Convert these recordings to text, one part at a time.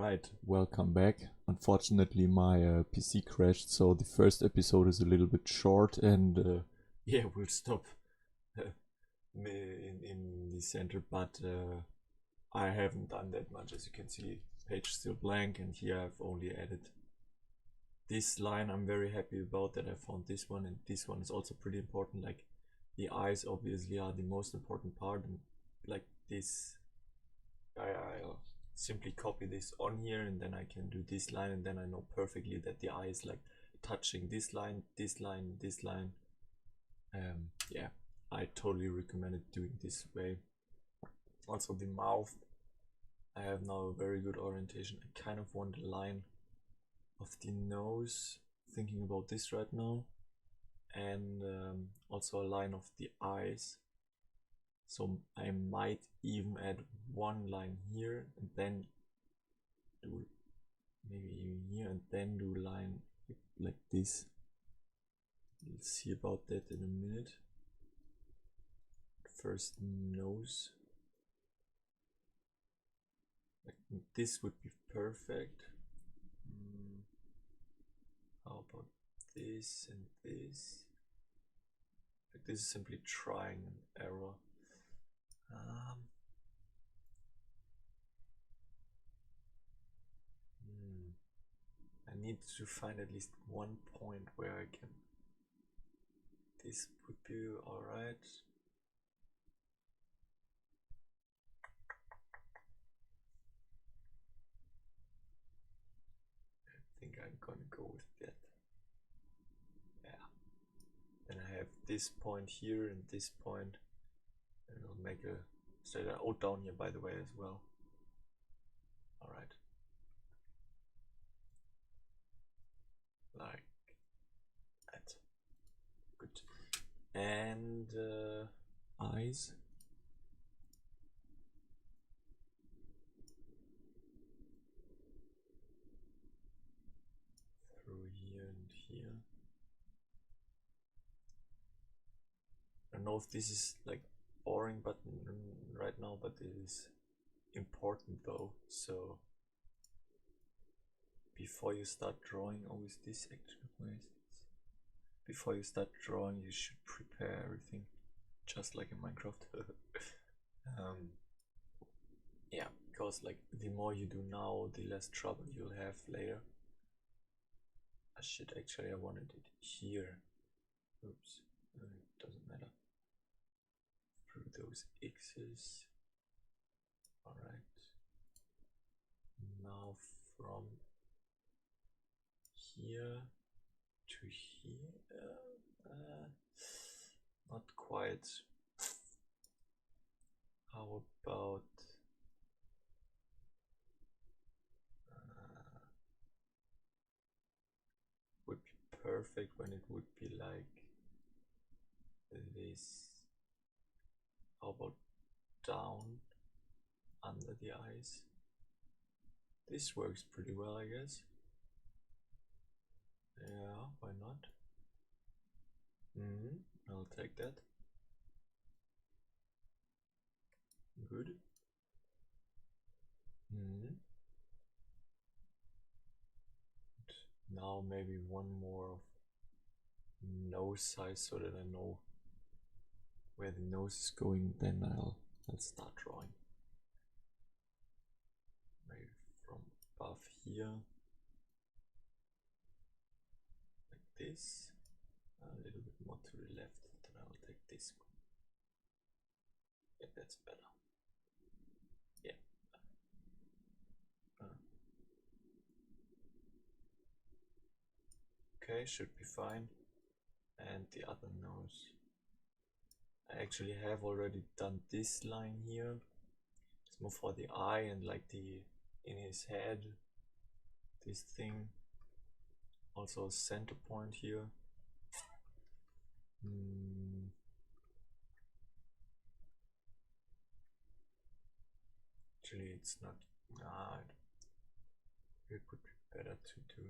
Alright, welcome back. Unfortunately, my PC crashed, so the first episode is a little bit short, and yeah, we'll stop in the center, but I haven't done that much. As you can see, page still blank, and here I've only added this line. I'm very happy about that I found this one, and this one is also pretty important. Like, the eyes obviously are the most important part, and like this, I'll simply copy this on here, and then I can do this line, and then I know perfectly that the eye is like touching this line, this line, this line. Yeah, I totally recommend it doing this way. Also the mouth, I have now a very good orientation. I kind of want a line of the nose, thinking about this right now, and also a line of the eyes. So I might even add one line here, and then do maybe even here, and then do a line like this. We'll see about that in a minute. First, nose. Like this would be perfect. How about this and this? Like this is simply trying an error. I need to find at least one point where I can. This would be alright. I think I'm gonna go with that. Yeah. Then I have this point here and this point, and I'll make a straight out down here, by the way, as well. Alright. Like that. Good. And eyes. Through here and here. I don't know if this is like boring button right now, but it is important though. So before you start drawing, always this actually, where is this? Before you start drawing, you should prepare everything, just like in Minecraft. Yeah, because like the more you do now, the less trouble you'll have later. Ah shit, actually I wanted it here. Oops, it doesn't matter. Through those X's. Alright. Now from here to here. Not quite. How about would be perfect when it would be like this. How about down under the eyes? This works pretty well, I guess. Yeah, why not? I'll take that. Good. Now maybe one more of nose size so that I know where the nose is going. Then I'll start drawing. Maybe from above here, like this. A little bit more to the left. Then I'll take this one. Yeah, that's better. Yeah. Okay, should be fine. And the other nose. I actually have already done this line here. It's more for the eye and like the in his head. This thing. Also a center point here. Actually, it's not. It would be better to do.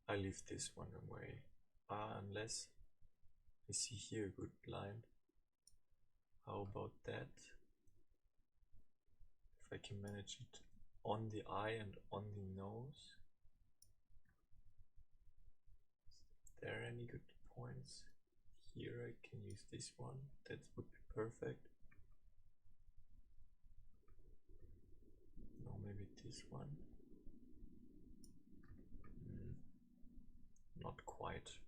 I leave this one away, unless I see here a good line. How about that? If I can manage it on the eye and on the nose. Is there any good points? Here I can use this one. That would be perfect. No, maybe this one. Not quite.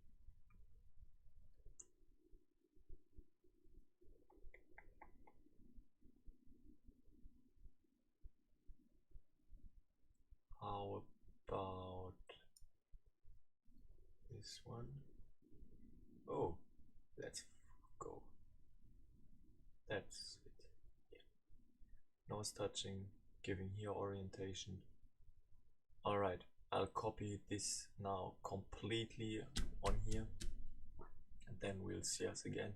How about this one? Oh, let's go. That's it. Yeah. Nose touching, giving here orientation. Alright, I'll copy this now completely on here, and then we'll see us again.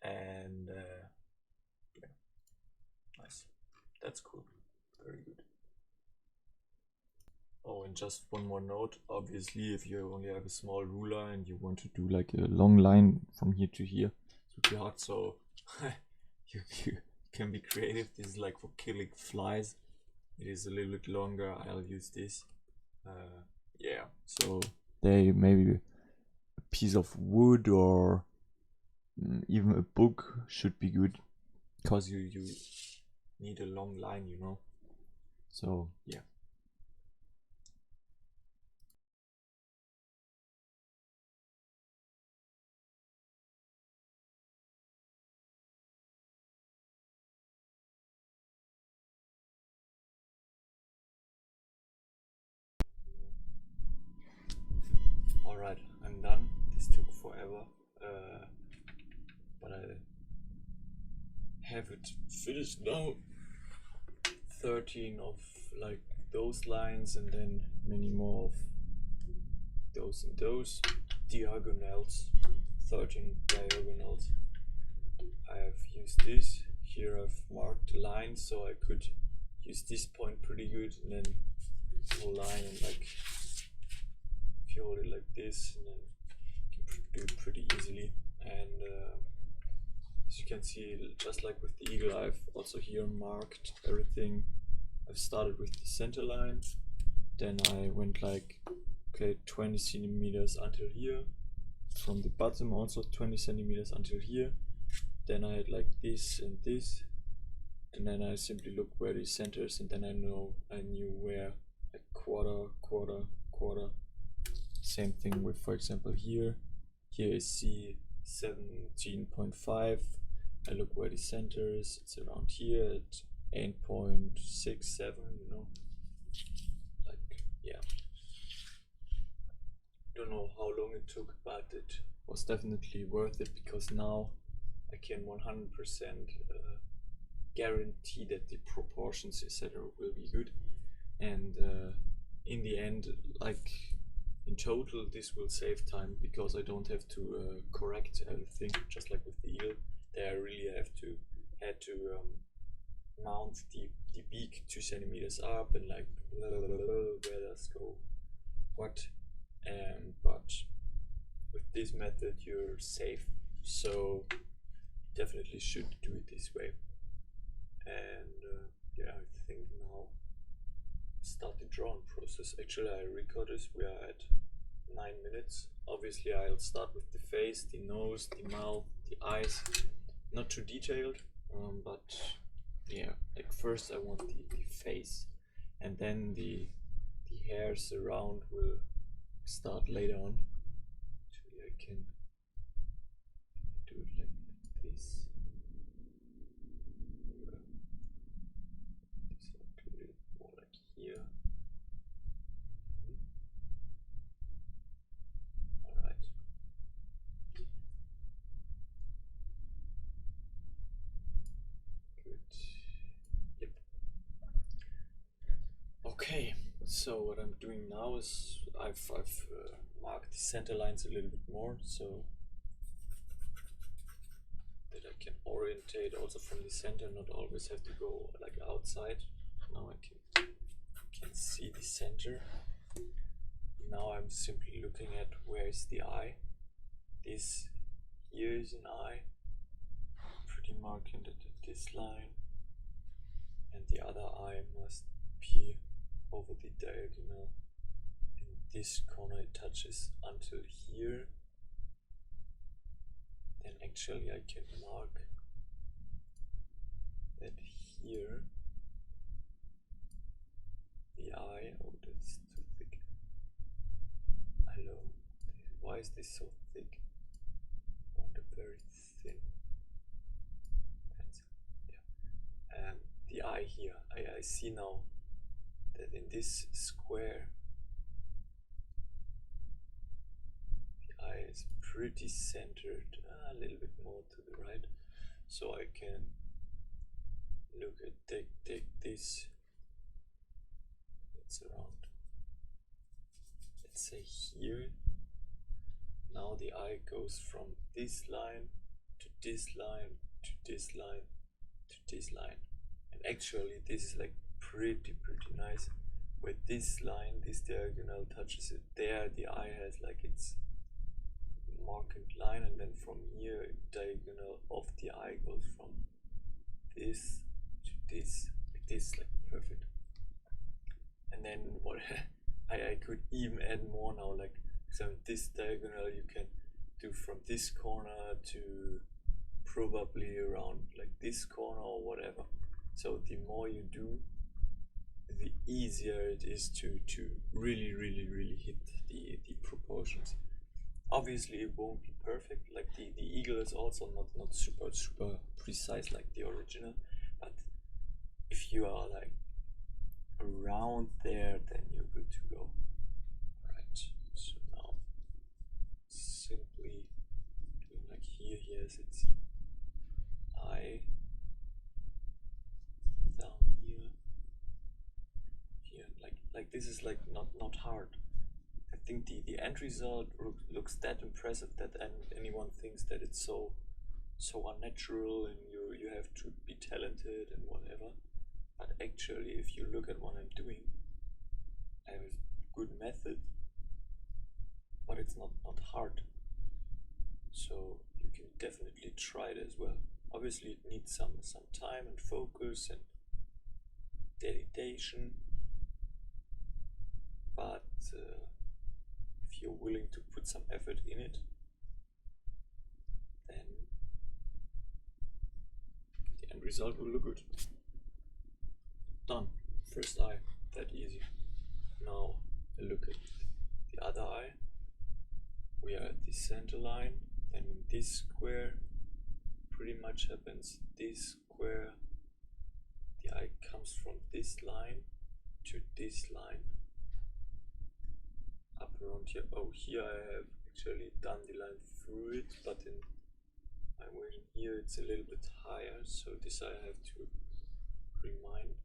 And yeah, nice. That's cool. Very good. Oh, and just one more note. Obviously, if you only have a small ruler and you want to do like a long line from here to here, it would be hard. So you can be creative. This is like for killing flies. It is a little bit longer. I'll use this. Yeah. So they maybe a piece of wood or even a book should be good, because you need a long line, you know. So yeah. Alright, I'm done. This took forever, but I have it finished now. 13 of like those lines, and then many more of those and those diagonals. 13 diagonals. I have used this. Here I've marked the line, so I could use this point pretty good, and then the whole line, and like if you hold it like this, and then you can do it pretty easily. And as you can see, just like with the eagle, I've also here marked everything. I've started with the center line, then I went like, okay, 20 centimeters until here, from the bottom also 20 centimeters until here. Then I had like this and this, and then I simply look where the center is, and then I knew where like quarter. Same thing with, for example, here is C 17.5. I look where the center is. It's around here at 8.67, you know. Like, yeah. Don't know how long it took, but it was definitely worth it, because now I can 100% guarantee that the proportions, etc., will be good. And in the end, like in total, this will save time, because I don't have to correct everything, just like with the eel. There I really had to mount the beak 2 centimeters up, and like where does go what. But with this method you're safe, so definitely should do it this way. And yeah, I think now start the drawing process. Actually, I record this. We are at 9 minutes. Obviously I'll start with the face, the nose, the mouth, the eyes. Not too detailed, but yeah, like first I want the face, and then the hairs around will start later on. Actually, I can do it like this. This will do it more like here. Alright. Good. Yep. Okay, so what I'm doing now is I've marked the center lines a little bit more, so that I can orientate also from the center, not always have to go like outside. Now I can see the center. Now I'm simply looking at where is the eye. This here is an eye, pretty marked at this line, and the other eye must be over the diagonal. In this corner it touches until here. Then actually I can mark that here the eye, oh that's too thick. Hello, why is this so thick? I want it very thin. That's, yeah. And the eye here, I see now that in this square the eye is pretty centered, a little bit more to the right, so I can look at take this, it's around, let's say here. Now the eye goes from this line to this line to this line to this line, and actually this is like pretty nice. With this line, this diagonal touches it there, the eye has like its marked line, and then from here diagonal of the eye goes from this to this, like this, like perfect. And then what I could even add more now, like so this diagonal you can do from this corner to probably around like this corner or whatever. So the more you do, the easier it is to really hit the proportions. Obviously it won't be perfect, like the eagle is also not super precise like the original, but if you are like around there, then you're good to go. Right, so now simply doing like here, yes, it's eye down here, like this is like not hard. I think the end result looks that impressive that anyone thinks that it's so unnatural and you have to be talented and whatever. But actually, if you look at what I'm doing, I have a good method, but it's not hard. So you can definitely try it as well. Obviously, it needs some time and focus and dedication, but if you're willing to put some effort in it, then the end result will look good. Done. First eye, that easy. Now a look at the other eye. We are at the center line, then in this square pretty much happens this square. The eye comes from this line to this line. Up around here. Oh, here I have actually done the line through it, but in my version here it's a little bit higher, so this I have to remind.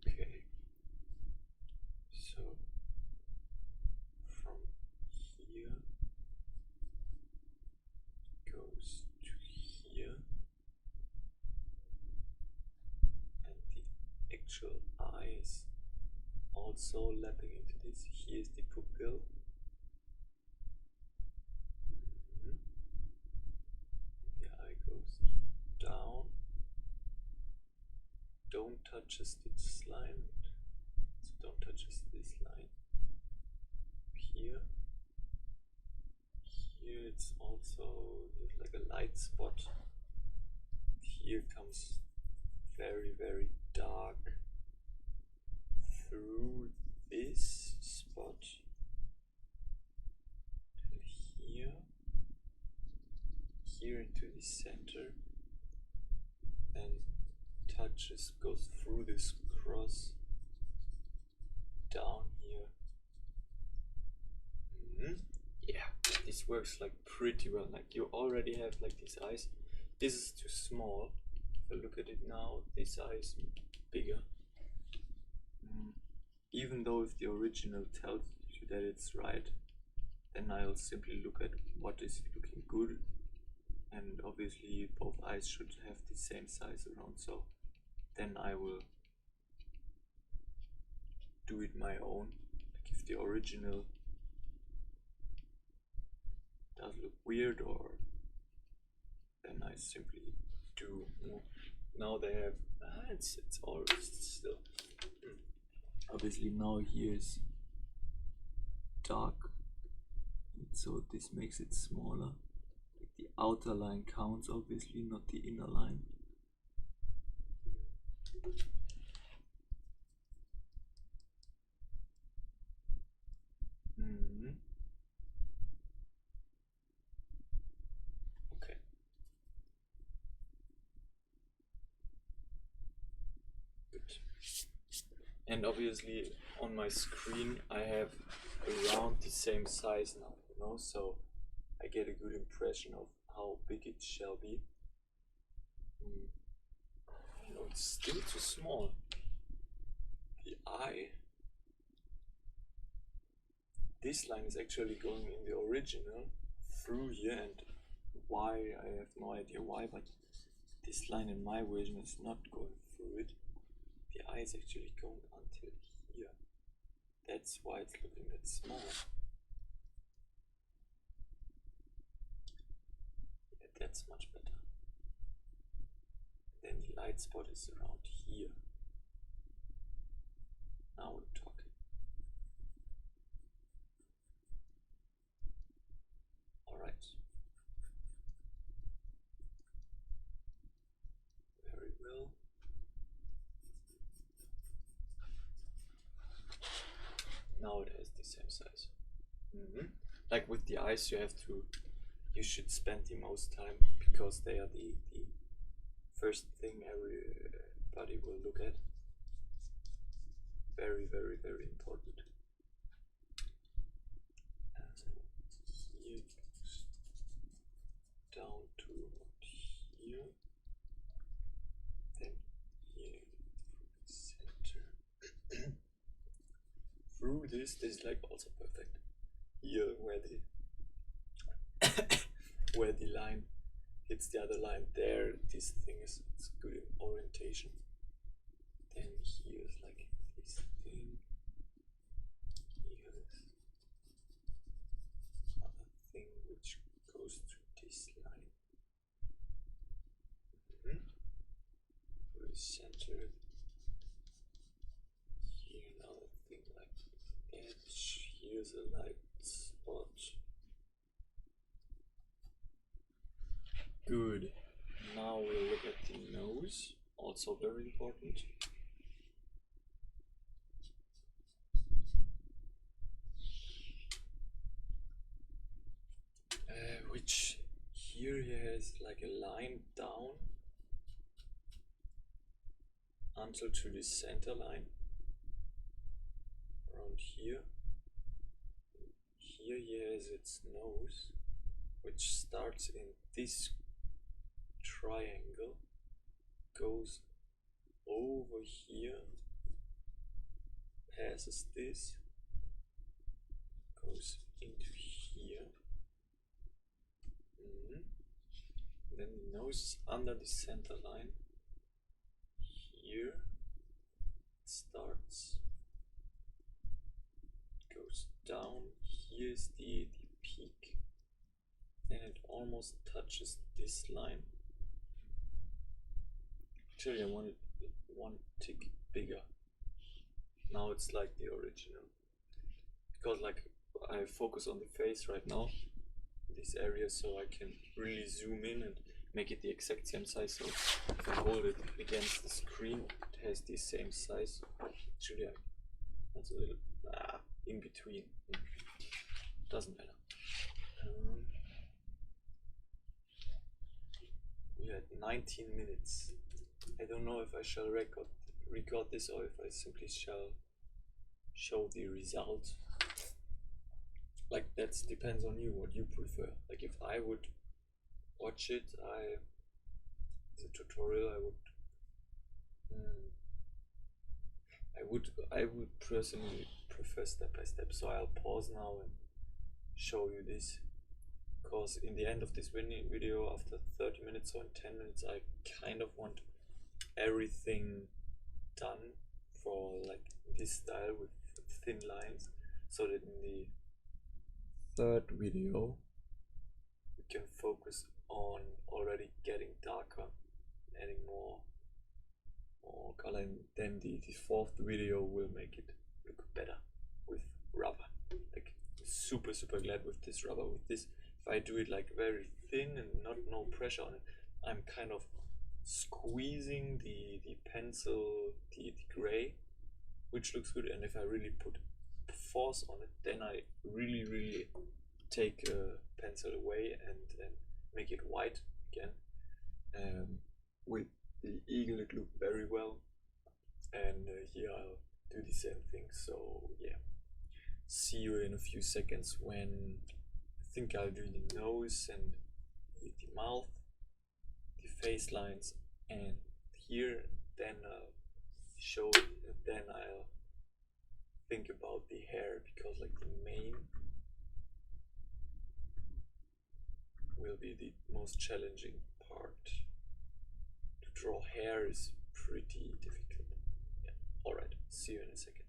Okay, so from here goes to here, and the actual eye is also lapping into this. Here's the pupil. The eye goes down. Don't touch this line, so don't touch this line. Here it's also there's like a light spot. Here comes very dark through this spot. Here into the center, and goes through this cross down here. Yeah, this works like pretty well. Like you already have like these eyes. This is too small. If I look at it now, this eye is bigger. Even though if the original tells you that it's right, then I'll simply look at what is looking good. And obviously both eyes should have the same size around, so then I will do it my own. Like if the original original does look weird, or then I simply do more. Now they have it's all still obviously now here is dark, so this makes it smaller. Like the outer line counts, obviously, not the inner line. Okay. Good. And obviously on my screen I have around the same size now, you know, so I get a good impression of how big it shall be. No, it's still too small. The eye. This line is actually going in the original through here, and why, I have no idea why, but this line in my version is not going through it. The eye is actually going until here. That's why it's looking that small. Yeah, that's much better. Then the light spot is around here. Now we're talking. Alright. Very well. Now it has the same size. Like with the eyes, you should spend the most time, because they are the first thing everybody will look at. Very, very, very important. So here goes down to here, then here center. Through this is like also perfect. Here where the line hits the other line, there this thing is good in orientation. Then here's like this thing. Here's another thing which goes to this line. Very centered. Here another thing like edge. Here's a light spot. Good. Now we'll look at the nose, also very important. Which here has like a line down until to the center line, around here. Here he has its nose, which starts in this triangle, goes over here, passes this, goes into here. Then the nose is under the center line. Here starts, goes down. Here's the peak. Then it almost touches this line. Actually, I want it one tick bigger. Now it's like the original, because like I focus on the face right now, this area, so I can really zoom in and make it the exact same size. So if I hold it against the screen, it has the same size. Actually, that's a little in between. Doesn't matter. We had 19 minutes. I don't know if I shall record this or if I simply shall show the result. Like that depends on you, what you prefer. Like if I would watch it, the tutorial, I would personally prefer step by step. So I'll pause now and show you this, because in the end of this video, after 30 minutes or in 10 minutes, I kind of want everything done for like this style with thin lines. so that in the third video we can focus on already getting darker, adding more color, and then the fourth video will make it look better with rubber. Like super glad with this rubber. With this, if I do it like very thin and no pressure on it, I'm kind of squeezing the pencil, the gray, which looks good. And if I really put force on it, then I really take a pencil away and make it white again. With the eagle it looked very well, and here I'll do the same thing. So yeah, see you in a few seconds when I think I'll do the nose and the mouth, the face lines, and here then I'll show it, and then I'll think about the hair, because like the mane will be the most challenging part. To draw hair is pretty difficult. Yeah. Alright, see you in a second.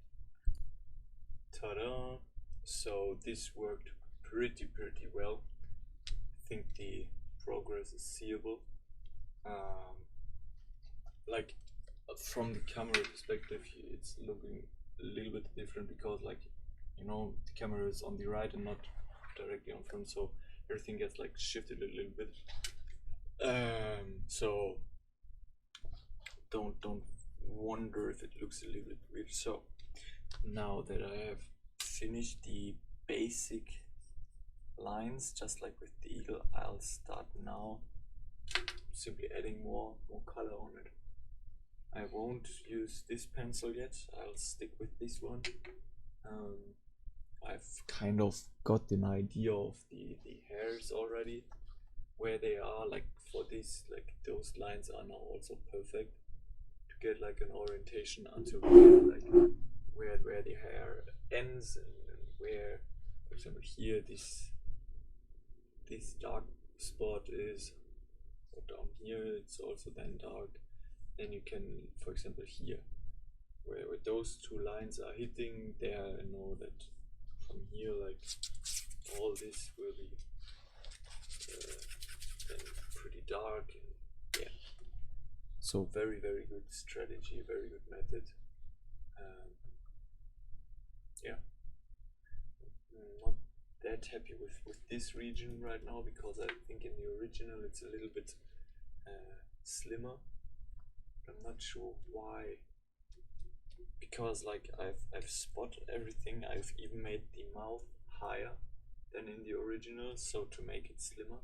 Ta-da! So this worked pretty well. I think the progress is seeable. Like from the camera perspective, it's looking a little bit different because, like, you know, the camera is on the right and not directly on front, so everything gets like shifted a little bit. So don't wonder if it looks a little bit weird. So now that I have finished the basic lines, just like with the eagle, I'll start now simply adding more color on it. I won't use this pencil yet, I'll stick with this one. I've kind of got an idea of the hairs already, where they are. Like for this, like those lines are now also perfect to get like an orientation until where the hair ends, and where, for example, here this dark spot is, or down here it's also then dark. Then you can, for example, here where those two lines are hitting, there I know that from here, like, all this will be then pretty dark. And yeah, so very good strategy, very good method. Yeah, not that happy with this region right now, because I think in the original it's a little bit slimmer. I'm not sure why, because like I've spotted everything. I've even made the mouth higher than in the original, so to make it slimmer,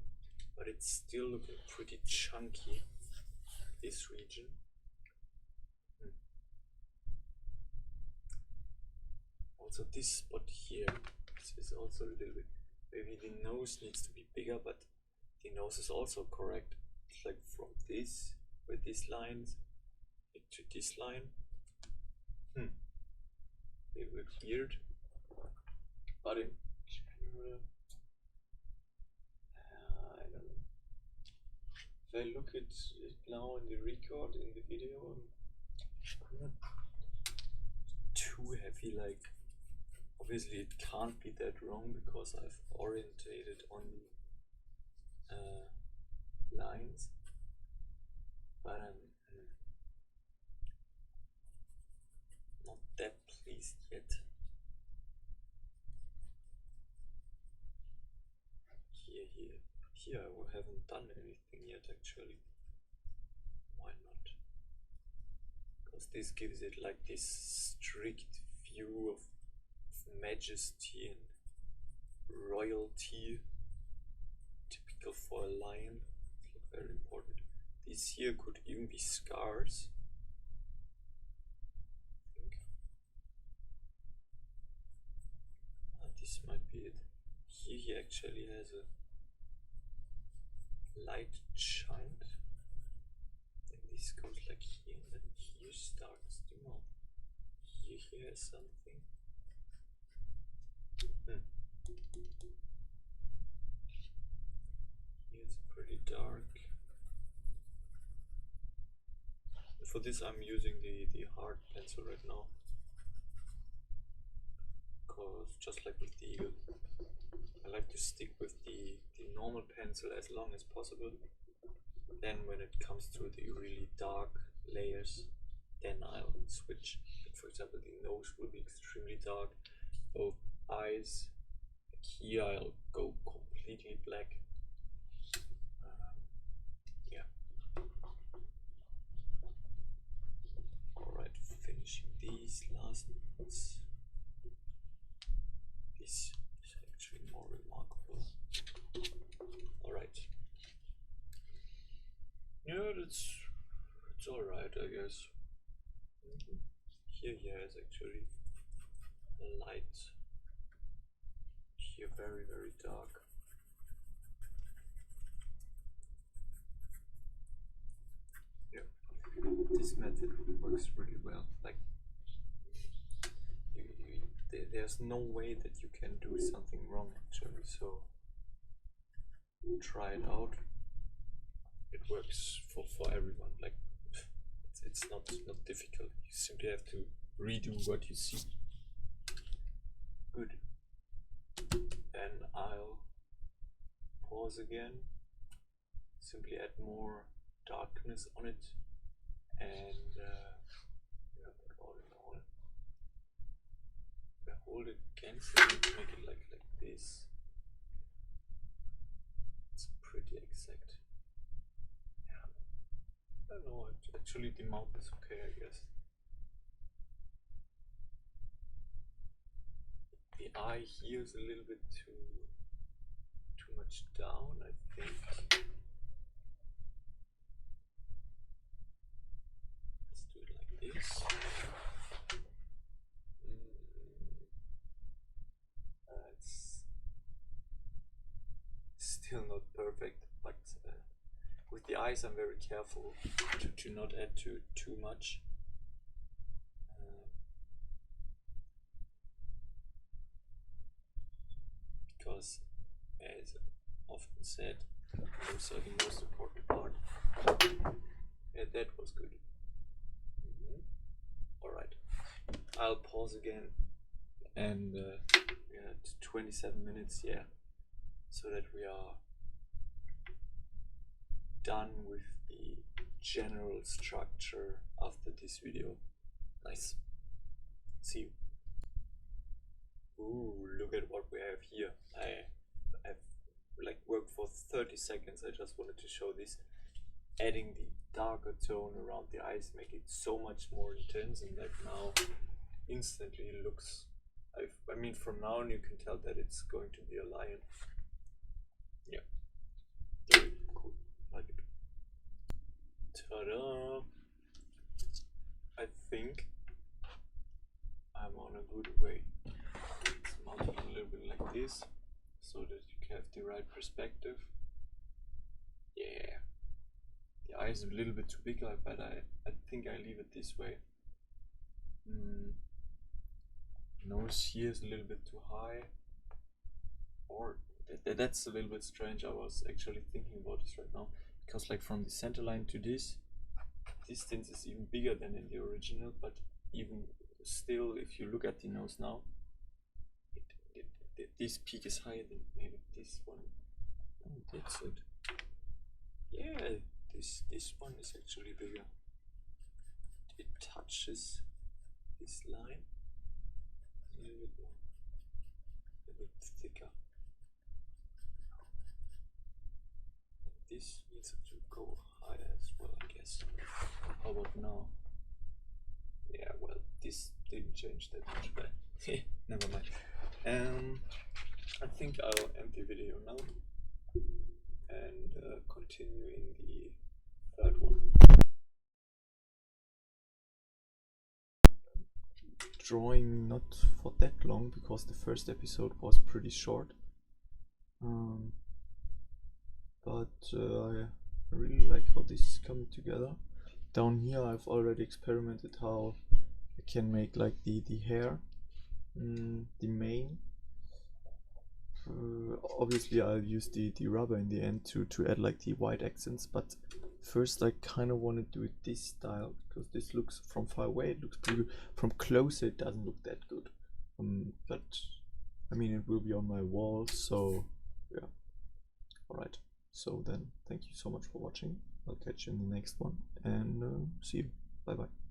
but it's still looking pretty chunky, this region. Also this spot here, this is also a little bit, maybe the nose needs to be bigger, but the nose is also correct. It's like from this, with these lines, to this line. A little bit weird, but in general, I don't know. If I look at it now in the record, in the video, I'm not too happy. Like, obviously it can't be that wrong because I've orientated on the lines, but I'm not that pleased yet. Here I haven't done anything yet actually. Why not? Because this gives it like this strict view of majesty and royalty, typical for a lion. It's like very important. These here could even be scars. This might be it. Here he actually has a light chunk. Then this goes like here, and then here starts the mouth. Here he has something. Here's pretty dark. For this I'm using the hard pencil right now, because just like with the eagle, I like to stick with the normal pencil as long as possible. Then when it comes to the really dark layers, then I'll switch. For example, the nose will be extremely dark, both eyes. Like here I'll go completely black. Yeah. Alright, finishing these last ones. This is actually more remarkable. Alright. Yeah, it's alright, I guess. Here is actually light. Here very, very dark. Yeah, this method works really well. Like, there's no way that you can do something wrong actually. So try it out. It works for everyone. Like, it's not difficult. You simply have to redo what you see. Good. Then I'll pause again. Simply add more darkness on it, and yeah, all in all, I hold it against it and make it like this. It's pretty exact. Yeah. I don't know. Actually, the mouth is okay, I guess. The eye here is a little bit too much down, I think. Let's do it like this. It's still not perfect, but with the eyes I'm very careful to not add too much. Because, as often said, those are the most important part. Yeah, that was good. Alright, I'll pause again, and yeah, 27 minutes, yeah, so that we are done with the general structure after this video. Nice. See you. Ooh, look at what we have here. I've like worked for 30 seconds. I just wanted to show this. Adding the darker tone around the eyes make it so much more intense, and like now instantly looks, I mean from now on you can tell that it's going to be a lion. Yeah. Cool. Like it. Ta-da! I think I'm on a good way. Let's mount it a little bit like this, so that you have the right perspective. Yeah. The eye is a little bit too big, but I think I leave it this way. Nose here is a little bit too high, or that's a little bit strange. I was actually thinking about this right now, because like from the center line to this distance is even bigger than in the original, but even still, if you look at the nose now, this peak is higher than maybe this one. Oh, that's it. Yeah, this one is actually bigger. It touches this line a little bit more, a bit thicker. And this needs to go higher as well, I guess. How about now? Yeah, well, this didn't change that much, but never mind. I think I'll end the video now and continue in the third one. Drawing not for that long because the first episode was pretty short, but I really like how this is coming together. Down here I've already experimented how I can make like the hair, the mane. Obviously I'll use the rubber in the end to add like the white accents, but first I kind of want to do it this style, because this looks from far away, it looks pretty good. From closer it doesn't look that good. but I mean, it will be on my wall, so yeah. Alright, so then thank you so much for watching. I'll catch you in the next one, and see you. Bye bye.